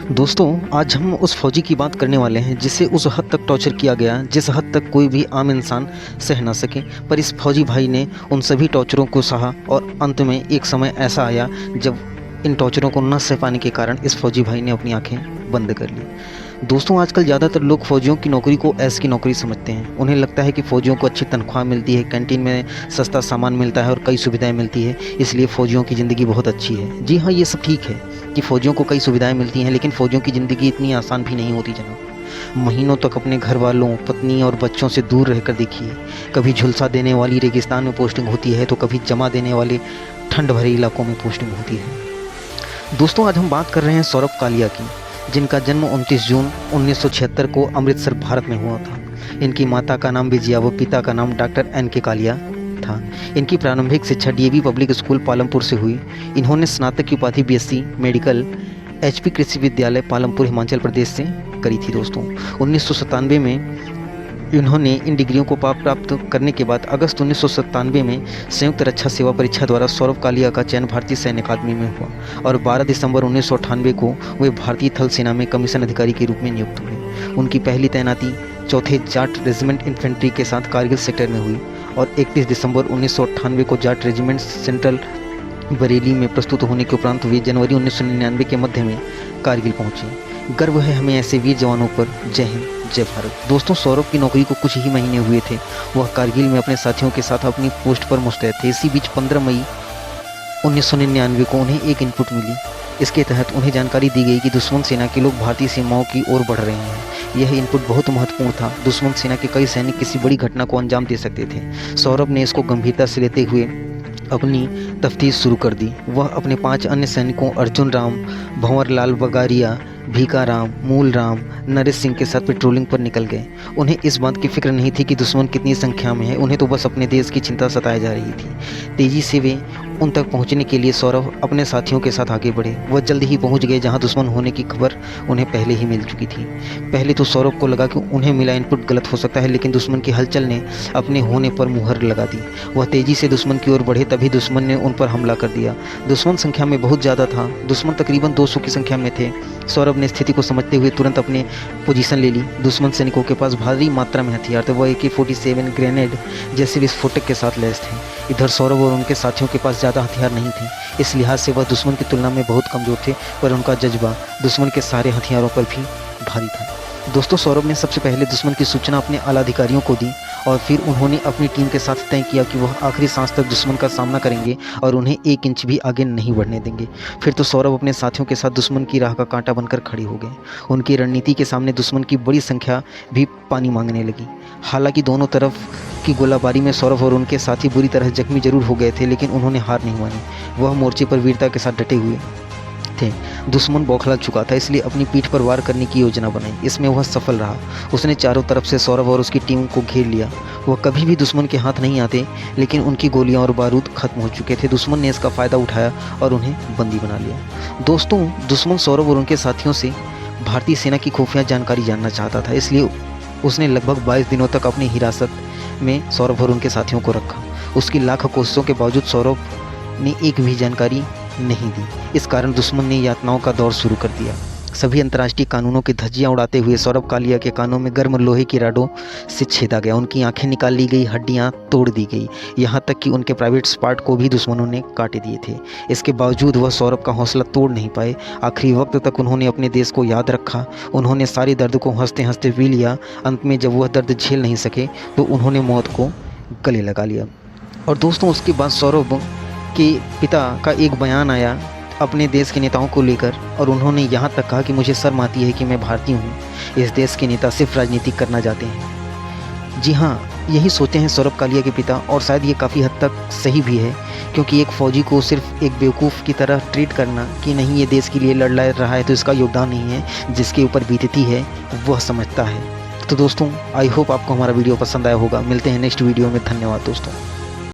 दोस्तों, आज हम उस फ़ौजी की बात करने वाले हैं जिसे उस हद तक टॉर्चर किया गया जिस हद तक कोई भी आम इंसान सह ना सके। पर इस फ़ौजी भाई ने उन सभी टॉर्चरों को सहा और अंत में एक समय ऐसा आया जब इन टॉर्चरों को न सह पाने के कारण इस फ़ौजी भाई ने अपनी आँखें बंद कर ली। दोस्तों, आजकल ज़्यादातर लोग फ़ौजियों की नौकरी को ऐश की नौकरी समझते हैं। उन्हें लगता है कि फ़ौजियों को अच्छी तनख्वाह मिलती है, कैंटीन में सस्ता सामान मिलता है और कई सुविधाएं मिलती है, इसलिए फ़ौजियों की ज़िंदगी बहुत अच्छी है। जी हाँ, ये सब ठीक है कि फ़ौजियों को कई सुविधाएं मिलती हैं, लेकिन फ़ौजियों की ज़िंदगी इतनी आसान भी नहीं होती जनाब। महीनों तक अपने घर वालों, पत्नी और बच्चों से दूर रहकर देखिए। कभी झुलसा देने वाली रेगिस्तान में पोस्टिंग होती है तो कभी जमा देने वाले ठंड भरे इलाकों में पोस्टिंग होती है। दोस्तों, आज हम बात कर रहे हैं सौरभ कालिया की, जिनका जन्म 29 जून 1976 को अमृतसर, भारत में हुआ था। इनकी माता का नाम विजया व पिता का नाम डॉक्टर NK कालिया था। इनकी प्रारंभिक शिक्षा DAV पब्लिक स्कूल पालमपुर से हुई। इन्होंने स्नातक की उपाधि BSc मेडिकल HP कृषि विद्यालय पालमपुर, हिमाचल प्रदेश से करी थी। दोस्तों, 1997 में इन्होंने इन डिग्रियों को प्राप्त करने के बाद अगस्त 1997 में संयुक्त रक्षा सेवा परीक्षा द्वारा सौरभ कालिया का चयन भारतीय सैन्य अकादमी में हुआ और 12 दिसंबर 1998 को वे भारतीय थल सेना में कमीशन अधिकारी के रूप में नियुक्त हुए। उनकी पहली तैनाती 4थे जाट रेजिमेंट इन्फेंट्री के साथ कारगिल सेक्टर में हुई और 31 दिसंबर 1998 को जाट रेजिमेंट सेंट्रल बरेली में प्रस्तुत होने के उपरांत वे जनवरी 1999 के मध्य में कारगिल पहुंचे। गर्व है हमें ऐसे वीर जवानों पर। जय हिंद, जय भारत। दोस्तों, सौरभ की नौकरी को कुछ ही महीने हुए थे। वह कारगिल में अपने साथियों के साथ अपनी पोस्ट पर मुस्तैद थे। इसी बीच 15 मई 1999 को उन्हें एक इनपुट मिली। इसके तहत उन्हें जानकारी दी गई कि दुश्मन सेना के लोग भारतीय सीमाओं की ओर बढ़ रहे हैं। यह इनपुट बहुत महत्वपूर्ण था। दुश्मन सेना के कई सैनिक किसी बड़ी घटना को अंजाम दे सकते थे। सौरभ ने इसको गंभीरता से लेते हुए अपनी तफ्तीश शुरू कर दी। वह अपने 5 अन्य सैनिकों अर्जुन राम, भंवर लाल बगारिया, भीका राम, मूल राम, नरेश सिंह के साथ पेट्रोलिंग पर निकल गए। उन्हें इस बात की फिक्र नहीं थी कि दुश्मन कितनी संख्या में है, उन्हें तो बस अपने देश की चिंता सताई जा रही थी। तेजी से वे उन तक पहुंचने के लिए सौरभ अपने साथियों के साथ आगे बढ़े। वह जल्द ही पहुंच गए जहां दुश्मन होने की खबर उन्हें पहले ही मिल चुकी थी। पहले तो सौरभ को लगा कि उन्हें मिला इनपुट गलत हो सकता है, लेकिन दुश्मन की हलचल ने अपने होने पर मुहर लगा दी। वह तेजी से दुश्मन की ओर बढ़े, तभी दुश्मन ने उन पर हमला कर दिया। दुश्मन संख्या में बहुत ज़्यादा था। दुश्मन तकरीबन 200 की संख्या में थे। सौरभ ने स्थिति को समझते हुए तुरंत अपने पोजीशन ले ली। दुश्मन सैनिकों के पास भारी मात्रा में हथियार थे। वह AK-47 ग्रेनेड जैसे विस्फोटक के साथ लैस थे। इधर सौरभ और उनके साथियों के पास ज़्यादा हथियार नहीं थे। इस लिहाज से वह दुश्मन की तुलना में बहुत कमज़ोर थे, पर उनका जज्बा दुश्मन के सारे हथियारों पर भी भारी था। दोस्तों, सौरभ ने सबसे पहले दुश्मन की सूचना अपने आला अधिकारियों को दी और फिर उन्होंने अपनी टीम के साथ तय किया कि वह आखिरी सांस तक दुश्मन का सामना करेंगे और उन्हें 1 इंच भी आगे नहीं बढ़ने देंगे। फिर तो सौरभ अपने साथियों के साथ दुश्मन की राह का कांटा बनकर खड़े हो गए। उनकी रणनीति के सामने दुश्मन की बड़ी संख्या भी पानी मांगने लगी। हालांकि दोनों तरफ की गोलाबारी में सौरभ और उनके साथी बुरी तरह जख्मी जरूर हो गए थे, लेकिन उन्होंने हार नहीं मानी। वह मोर्चे पर वीरता के साथ डटे हुए थे। दुश्मन बौखला चुका था, इसलिए अपनी पीठ पर वार करने की योजना बनाई। इसमें वह सफल रहा। उसने चारों तरफ से सौरभ और उसकी टीम को घेर लिया। वह कभी भी दुश्मन के हाथ नहीं आते, लेकिन उनकी गोलियां और बारूद खत्म हो चुके थे। दुश्मन ने इसका फ़ायदा उठाया और उन्हें बंदी बना लिया। दोस्तों, दुश्मन सौरभ और उनके साथियों से भारतीय सेना की खुफिया जानकारी जानना चाहता था, इसलिए उसने लगभग 22 दिनों तक अपनी हिरासत में सौरभ और उनके साथियों को रखा। उसकी लाखों कोशिशों के बावजूद सौरभ ने एक भी जानकारी नहीं दी। इस कारण दुश्मन ने यातनाओं का दौर शुरू कर दिया। सभी अंतर्राष्ट्रीय कानूनों की धज्जियां उड़ाते हुए सौरभ कालिया के कानों में गर्म लोहे की राडों से छेदा गया। उनकी आंखें निकाल ली गई, हड्डियां तोड़ दी गई, यहाँ तक कि उनके प्राइवेट पार्ट को भी दुश्मनों ने काटे दिए थे। इसके बावजूद वह सौरभ का हौसला तोड़ नहीं पाए। आखिरी वक्त तक उन्होंने अपने देश को याद रखा। उन्होंने सारे दर्द को हंसते हंसते पी लिया। अंत में जब वह दर्द झेल नहीं सके तो उन्होंने मौत को गले लगा लिया। और दोस्तों, उसके बाद सौरभ के पिता का एक बयान आया अपने देश के नेताओं को लेकर, और उन्होंने यहाँ तक कहा कि मुझे शर्म आती है कि मैं भारतीय हूँ। इस देश के नेता सिर्फ राजनीति करना चाहते हैं। जी हाँ, यही सोचते हैं सौरभ कालिया के पिता, और शायद ये काफ़ी हद तक सही भी है, क्योंकि एक फ़ौजी को सिर्फ एक बेवकूफ़ की तरह ट्रीट करना कि नहीं ये देश के लिए लड़ रहा है तो इसका योगदान नहीं है, जिसके ऊपर बीतती है वह समझता है। तो दोस्तों, आई होप आपको हमारा वीडियो पसंद आया होगा। मिलते हैं नेक्स्ट वीडियो में। धन्यवाद दोस्तों।